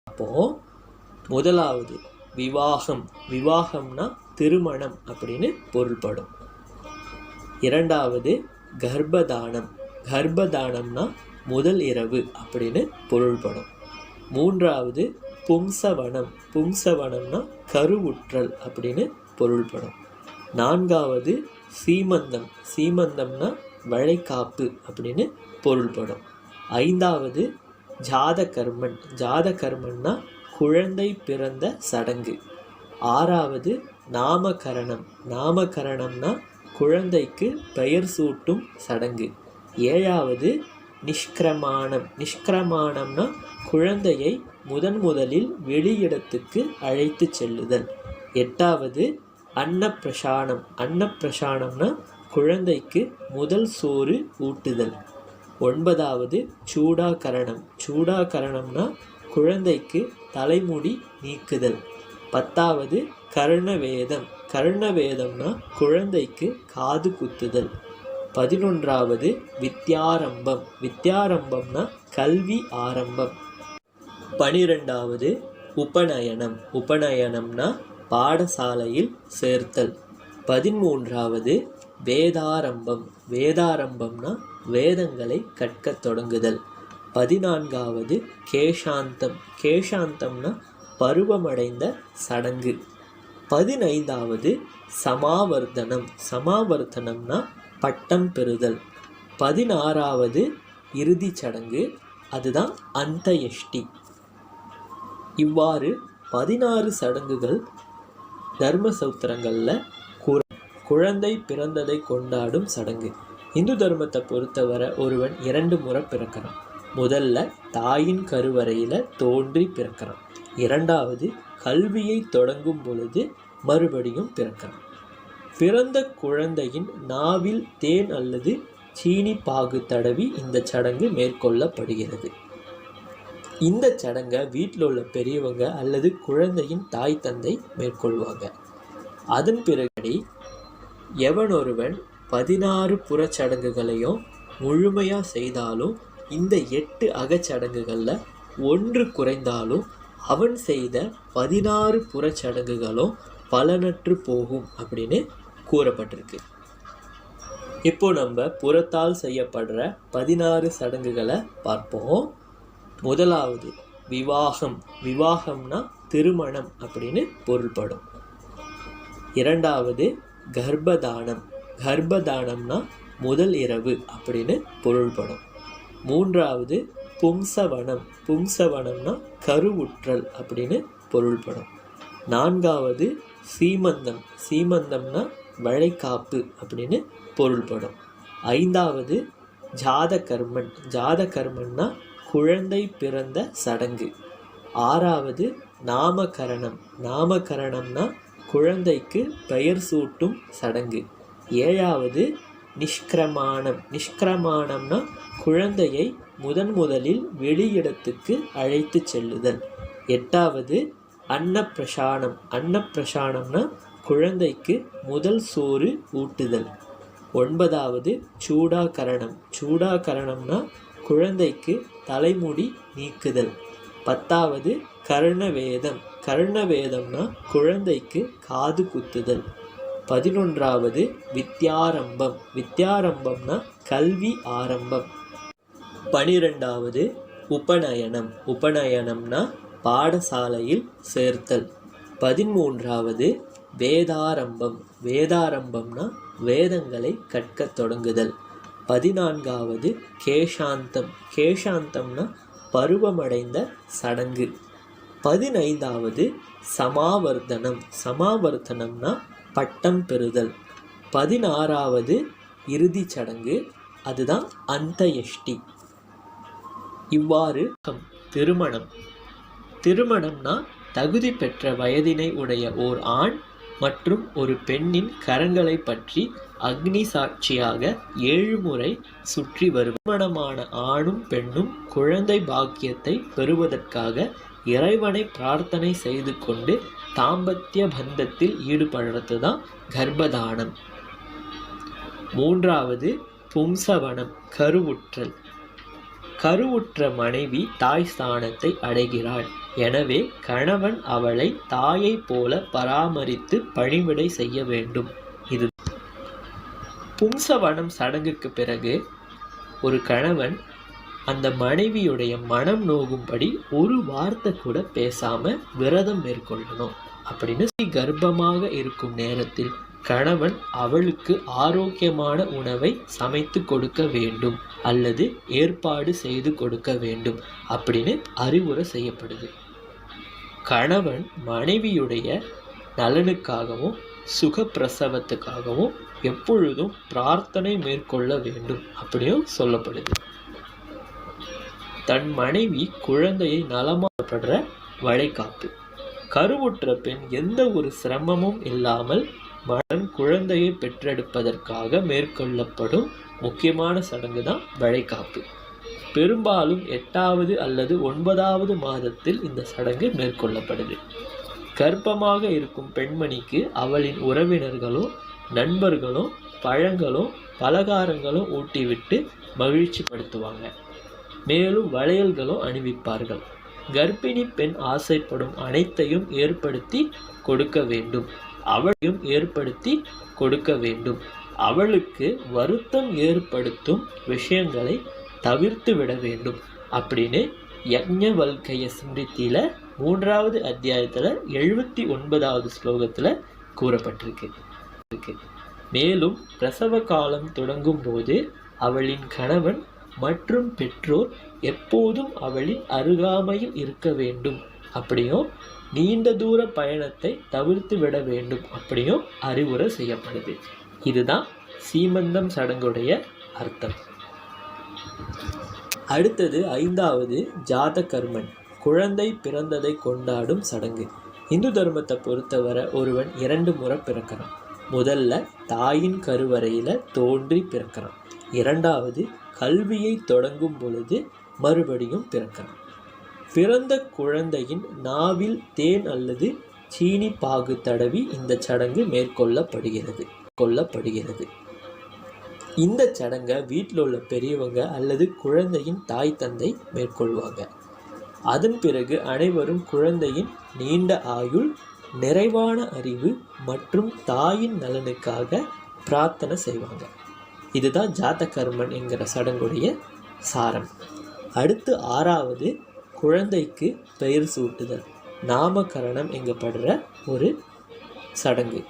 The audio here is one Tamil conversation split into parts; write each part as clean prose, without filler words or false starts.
அப்போ முதலாவது விவாகம், விவாகம்னா திருமணம் அப்படின்னு பொருள்படும். இரண்டாவது கர்ப்பதானம், கர்ப்பதானம்னா முதல் இரவு அப்படின்னு பொருள்படும். மூன்றாவது பும்சவனம், பும்சவனம்னா கருவுற்றல் அப்படின்னு பொருள்படும். நான்காவது சீமந்தம், சீமந்தம்னா வளைகாப்பு அப்படின்னு பொருள்படும். ஐந்தாவது ஜாதகர்மன், ஜாதகர்மன்னா குழந்தை பிறந்த சடங்கு. ஆறாவது நாமகரணம், நாமகரணம்னா குழந்தைக்கு பெயர் சூட்டும் சடங்கு. ஏழாவது நிஷ்கிரமாணம், நிஷ்கிரமாணம்னா குழந்தையை முதலில் வெளியிடத்துக்கு அழைத்து செல்லுதல். எட்டாவது அன்னப்பிரசானம், அன்னப்பிரசானம்னா குழந்தைக்கு முதல் சோறு ஊட்டுதல். ஒன்பதாவது சூடாகரணம், சூடாகரணம்னா குழந்தைக்கு தலைமுடி நீக்குதல். பத்தாவது கர்ணவேதம், கர்ணவேதம்னா குழந்தைக்கு காது குத்துதல். 11வது வித்யாரம்பம், வித்யாரம்பம்னா கல்வி ஆரம்பம். 12வது உபநயனம், உபநயனம்னா பாடசாலையில் சேர்த்தல். 13வது வேதாரம்பம், வேதாரம்பம்னா வேதங்களை கற்கத் தொடங்குதல். 14வது கேஷாந்தம், கேஷாந்தம்னா பருவமடைந்த சடங்கு. 15வது சமாவர்த்தனம், சமாவர்த்தனம்னா பட்டம் பெறுதல். 16வது இறுதி சடங்கு, அதுதான் அந்தயஷ்டி. இவ்வாறு 16 சடங்குகள் தர்மசூத்திரங்களில் குழந்தை பிறந்ததை கொண்டாடும் சடங்கு. இந்து தர்மத்தை பொறுத்தவரை ஒருவன் 2 முறை பிறக்கிறான். முதல்ல தாயின் கருவறையில் தோன்றி பிறக்கிறான். இரண்டாவது கல்வியை தொடங்கும் பொழுது மறுபடியும் பிறக்கிறான். பிறந்த குழந்தையின் நாவில் தேன் அல்லது சீனி பாகு தடவி இந்த சடங்கு மேற்கொள்ளப்படுகிறது. இந்த சடங்கை வீட்டில் உள்ள பெரியவங்க அல்லது குழந்தையின் தாய் தந்தை மேற்கொள்வாங்க. அதன் பிறகு எவனொருவன் 16 புறச்சடங்குகளையும் முழுமையாக செய்தாலும் இந்த 8 அகச்சடங்குகளில் ஒன்று குறைந்தாலும் அவன் செய்த 16 புறச்சடங்குகளும் பலனற்று போகும் அப்படின்னு கூறப்பட்டிருக்கு. இப்போ நம்ம புறத்தால் செய்யப்படுற 16 சடங்குகளை பார்ப்போம். முதலாவது விவாகம், விவாகம்னா திருமணம் அப்படின்னு பொருள்படும். இரண்டாவது கர்ப்பதானம், கர்ப்பதானம்னா முதல் இரவு அப்படின்னு பொருள்படும். மூன்றாவது பும்சவனம், பும்சவனம்னா கருவுற்றல் அப்படின்னு பொருள்படும். நான்காவது சீமந்தம், சீமந்தம்னா வளைகாப்பு அப்படின்னு பொருள்படும். ஐந்தாவது ஜாதகர்மன், ஜாதகர்மன்னா குழந்தை பிறந்த சடங்கு. ஆறாவது நாமகரணம், நாமகரணம்னா குழந்தைக்கு பெயர் சூட்டும் சடங்கு. ஏழாவது நிஷ்கிரமாணம், நிஷ்கிரமாணம்னா குழந்தையை முதலில் வெளியிடத்துக்கு அழைத்து செல்லுதல். எட்டாவது அன்னப்பிரசானம், அன்னப்பிரசானம்னா குழந்தைக்கு முதல் சோறு ஊட்டுதல். ஒன்பதாவது சூடாகரணம், சூடாகரணம்னா குழந்தைக்கு தலைமுடி நீக்குதல். 10வது கர்ணவேதம், கர்ணவேதம்னா குழந்தைக்கு காது குத்துதல். 11வது வித்யாரம்பம், வித்யாரம்பம்னா கல்வி ஆரம்பம். 12வது உபநயனம், உபநயனம்னா பாடசாலையில் சேர்த்தல். 13வது வேதாரம்பம், வேதாரம்பம்னா வேதங்களை கற்கத் தொடங்குதல். 14வது கேஷாந்தம், கேஷாந்தம்னா பருவமடைந்த சடங்கு. 15வது சமாவர்த்தனம், சமாவர்த்தனம்னா பட்டம் பெறுதல். 16வது இறுதி சடங்கு, அதுதான் அந்தயஷ்டி. இவ்வாறு திருமணம், திருமணம்னா தகுதி பெற்ற வயதினை உடைய ஓர் ஆண் மற்றும் ஒரு பெண்ணின் கரங்களை பற்றி அக்னி சாட்சியாக 7 முறை சுற்றி வரும். திருமணமான ஆணும் பெண்ணும் குழந்தை பாக்கியத்தை பெறுவதற்காக இறைவனை பிரார்த்தனை செய்து கொண்டு தாம்பத்திய பந்தத்தில் ஈடுபடுறது தான் கர்ப்பதானம். 3வது பும்சவனம், கருவுற்றல். கருவுற்ற மனைவி தாய் ஸ்தானத்தை அடைகிறாள். எனவே கணவன் அவளை தாயை போல பராமரித்து பணிவிடை செய்ய வேண்டும். இது பும்சவனம் சடங்குக்கு பிறகு ஒரு கணவன் அந்த மனைவியுடைய மனம் நோகும்படி ஒரு வார்த்தை கூட பேசாம விரதம் மேற்கொள்ளணும் அப்படின்னு. கர்ப்பமாக இருக்கும் நேரத்தில் கணவன் அவளுக்கு ஆரோக்கியமான உணவை சமைத்து கொடுக்க வேண்டும் அல்லது ஏற்பாடு செய்து கொடுக்க வேண்டும் அப்படின்னு அறிவுரை செய்யப்படுது. கணவன் மனைவியுடைய நலனுக்காகவும் சுகப்பிரசவத்துக்காகவும் எப்பொழுதும் பிரார்த்தனை மேற்கொள்ள வேண்டும் அப்படியும் சொல்லப்படுது. தன் மனைவி குழந்தையை நலமாப்படுற வளைகாப்பு. கருவுற்ற பெண் எந்த ஒரு சிரமமும் இல்லாமல் மகன் குழந்தையை பெற்றெடுப்பதற்காக மேற்கொள்ளப்படும் முக்கியமான சடங்கு தான் வளைகாப்பு. பெரும்பாலும் 8வது அல்லது 9வது மாதத்தில் இந்த சடங்கு மேற்கொள்ளப்படுது. கர்ப்பமாக இருக்கும் பெண்மணிக்கு அவளின் உறவினர்களும் நண்பர்களும் பழங்களும் பலகாரங்களும் ஊட்டிவிட்டு மகிழ்ச்சிப்படுத்துவாங்க. மேலும் வளையல்களும் அணிவிப்பார்கள். கர்ப்பிணி பெண் ஆசைப்படும் அனைத்தையும் ஏற்படுத்தி கொடுக்க வேண்டும். அவளையும் ஏற்படுத்தி கொடுக்க வேண்டும். அவளுக்கு வருத்தம் ஏற்படுத்தும் விஷயங்களை தவிர்த்து விட வேண்டும் அப்படின்னு யக்ஞவல்கய ஸ்மிருதியில 3வது அத்தியாயத்துல 79வது ஸ்லோகத்துல கூறப்பட்டிருக்கு. மேலும் பிரசவ காலம் தொடங்கும் போது அவளின் கணவன் மற்றும் பெற்றோர் எப்போதும் அவளின் அருகாமையில் இருக்க வேண்டும் அப்படியும் நீண்ட தூர பயணத்தை தவிர்த்து விட வேண்டும் அப்படியும் அறிவுரை செய்யப்படுது. இதுதான் சீமந்தம் சடங்குடைய அர்த்தம். அடுத்தது 5வது ஜாதகர்மன், குழந்தை பிறந்ததை கொண்டாடும் சடங்கு. இந்து தர்மத்தை பொறுத்தவரை ஒருவன் 2 முறை பிறக்கிறான். முதல்ல தாயின் கருவறையில தோன்றி பிறக்கிறான். 2வது கல்வியை தொடங்கும் பொழுது மறுபடியும் பிறக்கிறான். பிறந்த குழந்தையின் நாவில் தேன் அல்லது சீனி பாகு தடவி இந்த சடங்கு மேற்கொள்ளப்படுகிறது. இந்த சடங்கை வீட்டில் உள்ள பெரியவங்க அல்லது குழந்தையின் தாய் தந்தை மேற்கொள்வாங்க. அதன் பிறகு அனைவரும் குழந்தையின் நீண்ட ஆயுள், நிறைவான அறிவு மற்றும் தாயின் நலனுக்காக பிரார்த்தனை செய்வாங்க. இதுதான் ஜாதகர்மன் என்கிற சடங்குடைய சாரம். அடுத்து 6வது குழந்தைக்கு பெயர் சூட்டுதல், நாமகரணம் என்கப்படுற ஒரு சடங்கு.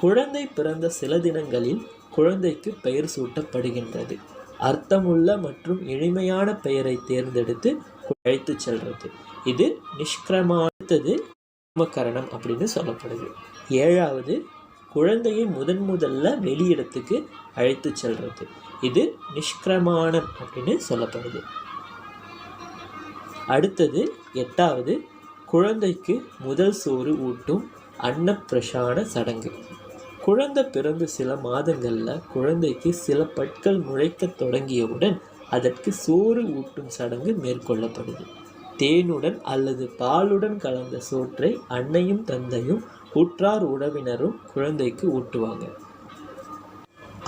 குழந்தை பிறந்த சில தினங்களில் குழந்தைக்கு பெயர் சூட்டப்படுகின்றது. அர்த்தமுள்ள மற்றும் எளிமையான பெயரை தேர்ந்தெடுத்து அழைத்து செல்றது. இது நிஷ்கிரமானது நாமகரணம் அப்படின்னு சொல்லப்படுது. 7வது குழந்தையை முதல்ல வெளியிடத்துக்கு அழைத்து செல்றது. இது நிஷ்கிரமானம் அப்படின்னு சொல்லப்படுது. அடுத்தது 8வது குழந்தைக்கு முதல் சோறு ஊட்டும் அன்னப்பிரசான சடங்கு. குழந்தை பிறந்து சில மாதங்களில் குழந்தைக்கு சில பற்கள் முளைக்க தொடங்கியவுடன் அதற்கு சோறு ஊட்டும் சடங்கு மேற்கொள்ளப்படுது. தேனுடன் அல்லது பாலுடன் கலந்த சோற்றை அன்னையும் தந்தையும் உற்றார் உறவினரும் குழந்தைக்கு ஊட்டுவாங்க.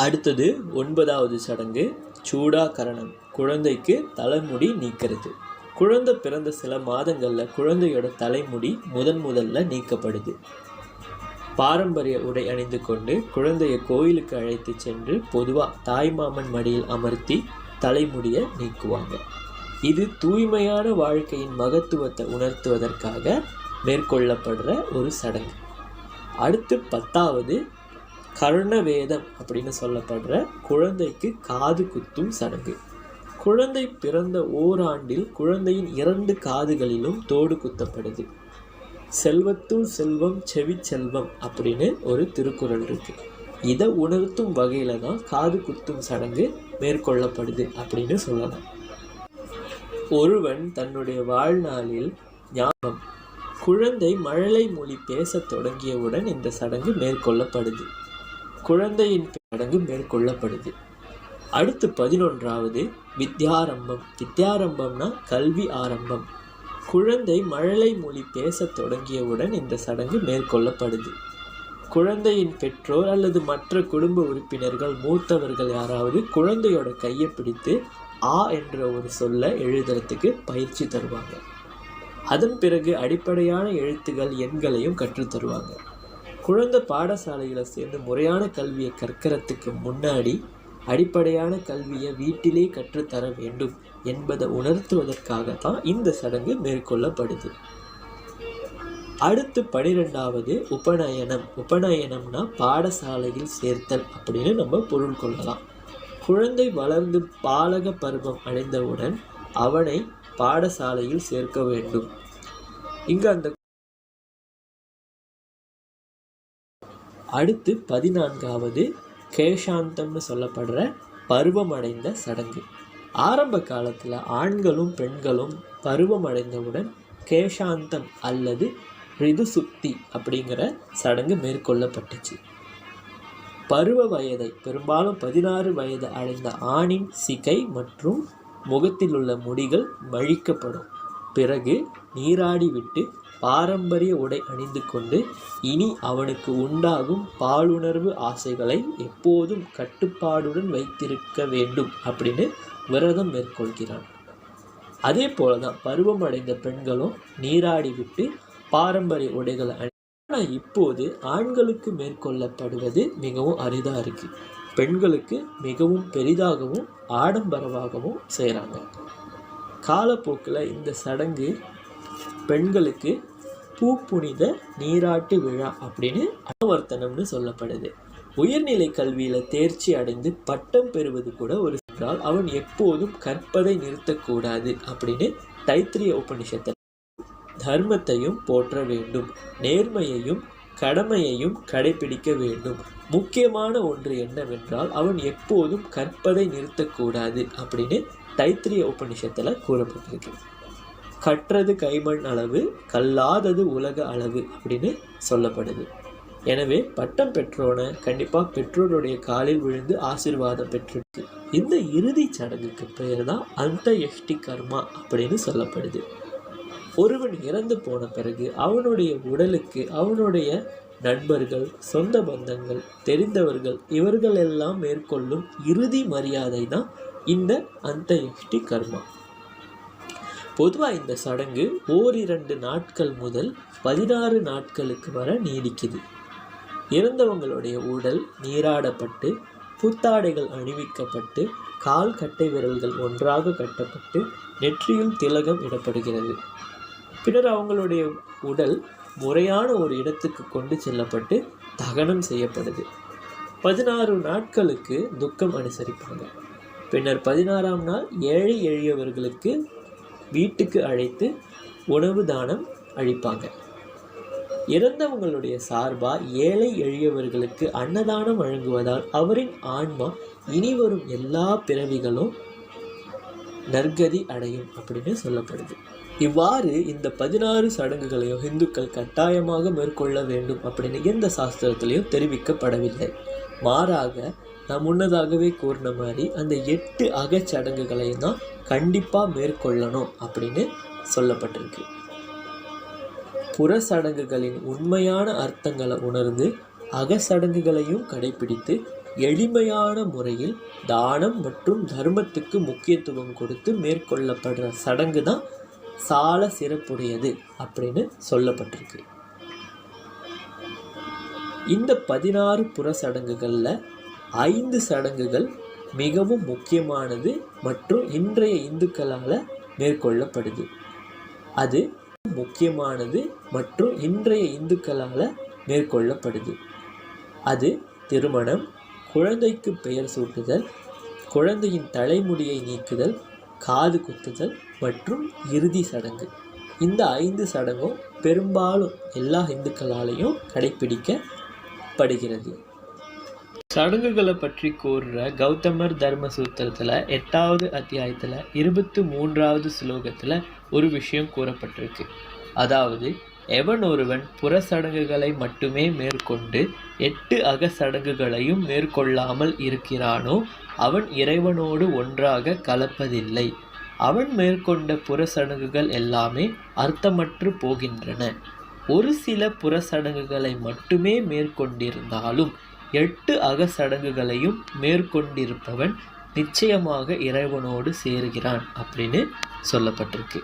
அடுத்தது 9வது சடங்கு சூடாகரணம், குழந்தைக்கு தலைமுடி நீக்கிறது. குழந்தை பிறந்த சில மாதங்களில் குழந்தையோட தலைமுடி முதல்ல நீக்கப்படுது. பாரம்பரிய உடை அணிந்து கொண்டு குழந்தையை கோயிலுக்கு அழைத்து சென்று பொதுவாக தாய்மாமன் மடியில் அமர்த்தி தலைமுடியை நீக்குவாங்க. இது தூய்மையான வாழ்க்கையின் மகத்துவத்தை உணர்த்துவதற்காக மேற்கொள்ளப்படுற ஒரு சடங்கு. அடுத்து 10வது கர்ணவேதம் அப்படின்னு சொல்லப்படுற குழந்தைக்கு காது குத்தும் சடங்கு. குழந்தை பிறந்த ஓராண்டில் குழந்தையின் 2 காதுகளிலும் தோடு குத்தப்படுது. செல்வத்துள் செல்வம் செவி செல்வம் அப்படின்னு ஒரு திருக்குறள் இருக்கு. இதை உணர்த்தும் வகையில தான் காது குத்தும் சடங்கு மேற்கொள்ளப்படுது அப்படின்னு சொல்லலாம். ஒருவன் தன்னுடைய வாழ்நாளில் ஞாபகம் குழந்தை மழலை மொழி பேச தொடங்கியவுடன் இந்த சடங்கு மேற்கொள்ளப்படுது. குழந்தையின் சடங்கு மேற்கொள்ளப்படுது. அடுத்து 11வது வித்யாரம்பம். வித்யாரம்பம்னா கல்வி ஆரம்பம். குழந்தை மழலை மொழி பேச தொடங்கியவுடன் இந்த சடங்கு மேற்கொள்ளப்படுது. குழந்தையின் பெற்றோர் அல்லது மற்ற குடும்ப உறுப்பினர்கள் மூத்தவர்கள் யாராவது குழந்தையோட கையை பிடித்து ஆ என்ற ஒரு சொல்ல எழுதுறதுக்கு பயிற்சி தருவாங்க. அதன் பிறகு அடிப்படையான எழுத்துகள் எண்களையும் கற்றுத்தருவாங்க. குழந்தை பாடசாலைகளை சேர்ந்து முறையான கல்வியை கற்கிறதுக்கு முன்னாடி அடிப்படையான கல்வியை வீட்டிலே கற்றுத்தர வேண்டும் என்பதை உணர்த்துவதற்காகத்தான் இந்த சடங்கு மேற்கொள்ளப்படுது. அடுத்து 12வது உபநயனம். உபநயனம்னா பாடசாலையில் சேர்த்தல் அப்படின்னு நம்ம பொருள் கொள்ளலாம். குழந்தை வளர்ந்து பாலக பருவம் அடைந்தவுடன் அவனை பாடசாலையில் சேர்க்க வேண்டும். இங்கு அந்த அடுத்து 14வது கேஷாந்தம்னு சொல்லப்படுற பருவமடைந்த சடங்கு. ஆரம்ப காலத்தில் ஆண்களும் பெண்களும் பருவம் அடைந்தவுடன் கேஷாந்தம் அல்லது ரிது சுத்தி அப்படிங்கிற சடங்கு மேற்கொள்ளப்பட்டுச்சு. பருவ வயதை பெரும்பாலும் 16 வயது அடைந்த ஆணின் சிகை மற்றும் முகத்தில் உள்ள முடிகள் மழிக்கப்படும். பிறகு நீராடி விட்டு பாரம்பரிய உடை அணிந்து கொண்டு இனி அவனுக்கு உண்டாகும் பாலுணர்வு ஆசைகளை எப்போதும் கட்டுப்பாடுடன் வைத்திருக்க வேண்டும் அப்படின்னு விரதம் மேற்கொள்கிறான். அதே போலதான் பருவம் அடைந்த பெண்களும் நீராடி விட்டு பாரம்பரிய உடைகளை ஆனால் இப்போது ஆண்களுக்கு மேற்கொள்ளப்படுவது மிகவும் அரிதாக இருக்குது. பெண்களுக்கு மிகவும் பெரிதாகவும் ஆடம்பரமாகவும் செய்கிறாங்க. காலப்போக்கில் இந்த சடங்கு பெண்களுக்கு பூப்புனித நீராட்டு விழா அப்படின்னு அனுவர்த்தனம்னு சொல்லப்படுது. உயர்நிலை கல்வியில் தேர்ச்சி அடைந்து பட்டம் பெறுவது கூட ஒரு என்றால் அவன் எப்போதும் கற்பதை நிறுத்தக்கூடாது அப்படின்னு தைத்திரிய உபனிஷத்தில் தர்மத்தையும் போற்ற வேண்டும், நேர்மையையும் கடமையையும் கடைபிடிக்க வேண்டும். முக்கியமான ஒன்று என்னவென்றால் அவன் எப்போதும் கற்பதை நிறுத்தக்கூடாது அப்படின்னு தைத்திரிய உபனிஷத்தில் கூறப்பட்டிருக்கு. கற்றது கைமண் அளவு, கல்லாதது உலக அளவு அப்படின்னு சொல்லப்படுது. எனவே பட்டம் பெற்றோனை கண்டிப்பாக பெற்றோருடைய காலில் விழுந்து ஆசீர்வாதம் பெற்றிருக்கு. இந்த இறுதி சடங்குக்கு பெயர் தான் அந்தயஷ்டி கர்மா அப்படின்னு சொல்லப்படுது. ஒருவன் இறந்து போன பிறகு அவனுடைய உடலுக்கு அவனுடைய நண்பர்கள், சொந்த பந்தங்கள், தெரிந்தவர்கள் இவர்கள் எல்லாம் மேற்கொள்ளும் இறுதி மரியாதை தான் இந்த அந்தயஷ்டி கர்மா. பொதுவாக இந்த சடங்கு 1-2 நாட்கள் முதல் 16 நாட்களுக்கு வர நீடிக்குது. இறந்தவங்களுடைய உடல் நீராடப்பட்டு புத்தாடைகள் அணிவிக்கப்பட்டு கால் கட்டை விரல்கள் ஒன்றாக கட்டப்பட்டு நெற்றியில் திலகம் இடப்படுகிறது. பின்னர் அவங்களுடைய உடல் முறையான ஒரு இடத்துக்கு கொண்டு செல்லப்பட்டு தகனம் செய்யப்படுது. 16 நாட்களுக்கு துக்கம் அனுசரிப்பாங்க. பின்னர் 16ஆம் நாள் ஏழை எளியவர்களுக்கு வீட்டுக்கு அழைத்து உணவு தானம் அளிப்பாங்க. இறந்தவங்களுடைய சார்பா ஏழை எளியவர்களுக்கு அன்னதானம் வழங்குவதால் அவரின் ஆன்மா இனி வரும் எல்லா பிறவிகளும் நற்கதி அடையும் அப்படின்னு சொல்லப்படுது. இவ்வாறு இந்த 16 சடங்குகளையும் இந்துக்கள் கட்டாயமாக மேற்கொள்ள வேண்டும் அப்படின்னு எந்த சாஸ்திரத்திலையும் தெரிவிக்கப்படவில்லை. மாறாக நான் முன்னதாகவே கூறின மாதிரி அந்த 8 அகச்சடங்குகளையும் தான் கண்டிப்பாக மேற்கொள்ளணும் அப்படின்னு சொல்லப்பட்டிருக்கு. புறச்சடங்குகளின் உண்மையான அர்த்தங்களை உணர்ந்து அகச்சடங்குகளையும் கடைபிடித்து எளிமையான முறையில் தானம் மற்றும் தர்மத்துக்கு முக்கியத்துவம் கொடுத்து மேற்கொள்ளப்படுற சடங்கு தான் சால சிறப்புடையது அப்படின்னு சொல்லப்பட்டிருக்கு. இந்த 16 புற சடங்குகளில் 5 சடங்குகள் மிகவும் முக்கியமானது மற்றும் இன்றைய இந்துக்களால் மேற்கொள்ளப்படுது. அது திருமணம், குழந்தைக்கு பெயர் சூட்டுதல், குழந்தையின் தலைமுடியை நீக்குதல், காது குத்துதல் மற்றும் இறுதி சடங்கு. இந்த 5 சடங்கும் பெரும்பாலும் எல்லா இந்துக்களாலையும் கடைபிடிக்கப்படுகிறது. சடங்குகளை பற்றி கூறுற கௌதமர் தர்ம சூத்திரத்தில் 8வது அத்தியாயத்தில் 23வது ஸ்லோகத்தில் ஒரு விஷயம் கூறப்பட்டிருக்கு. அதாவது எவன் ஒருவன் புற சடங்குகளை மட்டுமே மேற்கொண்டு 8 அகச்சடங்குகளையும் மேற்கொள்ளாமல் இருக்கிறானோ அவன் இறைவனோடு ஒன்றாக கலப்பதில்லை. அவன் மேற்கொண்ட புற சடங்குகள் எல்லாமே அர்த்தமற்று போகின்றன. ஒரு சில புற சடங்குகளை மட்டுமே மேற்கொண்டிருந்தாலும் 8 அகச்சடங்குகளையும் மேற்கொண்டிருப்பவன் நிச்சயமாக இறைவனோடு சேருகிறான் அப்படின்னு சொல்லப்பட்டிருக்கு.